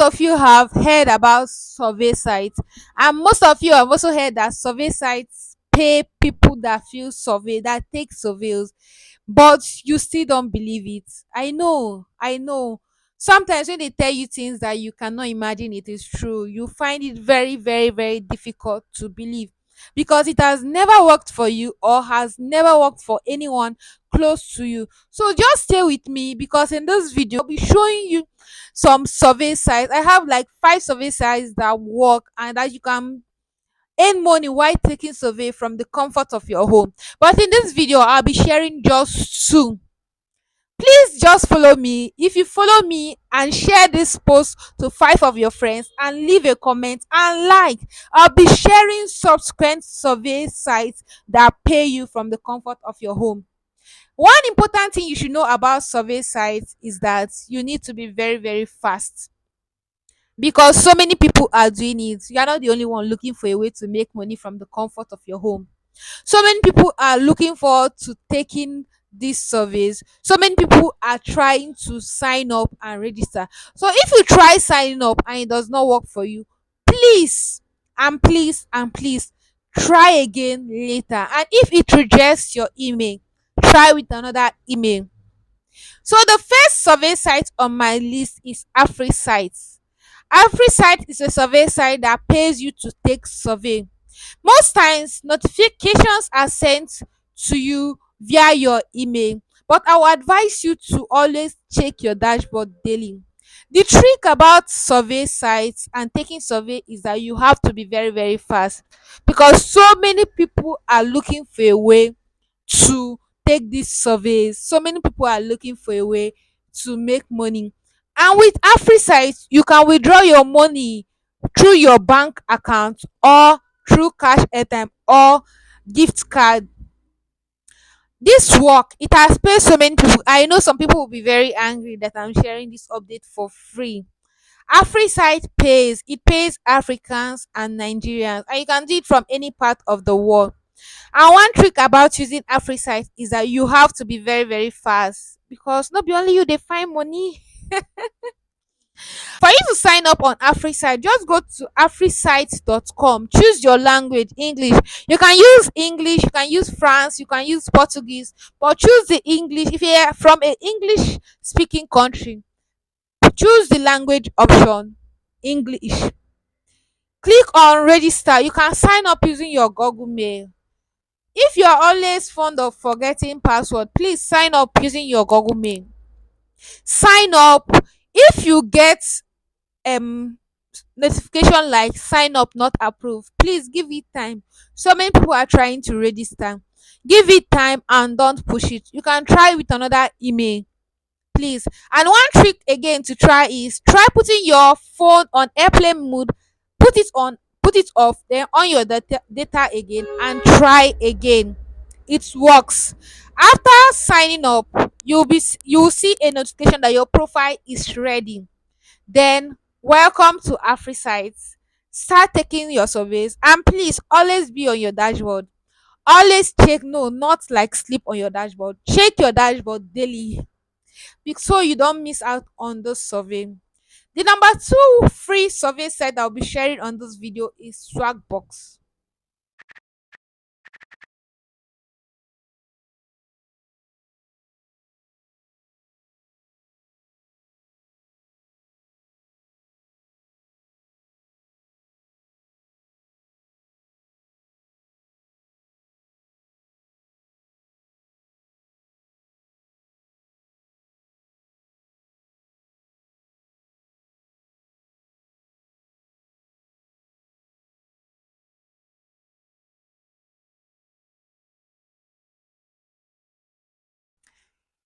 of you have heard about survey sites, and most of you have also heard that survey sites pay people that feel survey, that take surveys, but you still don't believe it. I know. Sometimes when they tell you things that you cannot imagine it is true, you find it very, very, very difficult to believe, because it has never worked for you or has never worked for anyone close to you. So just stay with me, because in this video I'll be showing you some survey sites. I have like 5 survey sites that work and that you can earn money while taking survey from the comfort of your home. But in this video, I'll be sharing just 2. Please just follow me. If you follow me and share this post to 5 of your friends and leave a comment and like, I'll be sharing subsequent survey sites that pay you from the comfort of your home. One important thing you should know about survey sites is that you need to be very, very fast, because so many people are doing it. You are not the only one looking for a way to make money from the comfort of your home. So many people are looking forward to taking these surveys. So many people are trying to sign up and register. So if you try signing up and it does not work for you, please and please try again later. And if it rejects your email, try with another email. So the first survey site on my list is AfriSite. AfriSite is a survey site that pays you to take survey. Most times, notifications are sent to you via your email, but I will advise you to always check your dashboard daily. The trick about survey sites and taking survey is that you have to be very, very fast, because so many people are looking for a way to take these surveys. So many people are looking for a way to make money. And with AfriSite, you can withdraw your money through your bank account or through cash airtime or gift card. This work, it has paid so many people. I know some people will be very angry that I'm sharing this update for free. AfriSite pays. It pays Africans and Nigerians, and you can do it from any part of the world. And one trick about using AfriSite is that you have to be very, very fast, because not be only you they find money. For you to sign up on AfriSite, just go to afrisite.com. Choose your language, English. You can use English, you can use France, you can use Portuguese, but choose the English. If you're from an English speaking country, choose the language option, English. Click on register. You can sign up using your Google Mail. If you're always fond of forgetting password, please sign up using your Google Mail. Sign up. If you get um notification like sign up not approved, please give it time. So many people are trying to register. Give it time and don't push it. You can try with another email, please. And one trick again to try is try putting your phone on airplane mode. Put it off, then on your data again and try again. It works. After signing up, you'll see a notification that your profile is ready. Then welcome to AfriSite. Start taking your surveys, and please always be on your dashboard. Always check, no, not like sleep on your dashboard. Check your dashboard daily, so you don't miss out on the survey. The number 2 free survey site I'll be sharing on this video is Swagbox.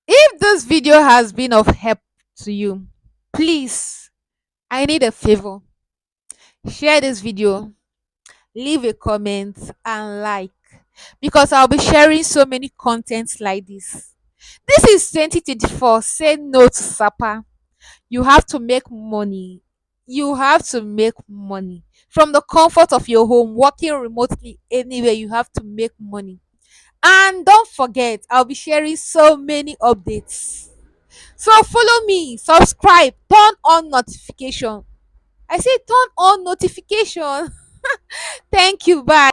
If this video has been of help to you, please, I need a favor. Share this video, leave a comment and like, because I'll be sharing so many contents like this. This is 2024. Say no to Sapa. You have to make money. You have to make money from the comfort of your home, working remotely anywhere. You have to make money. And don't forget, I'll be sharing so many updates. So follow me, subscribe, turn on notification. I say turn on notification. Thank you. Bye.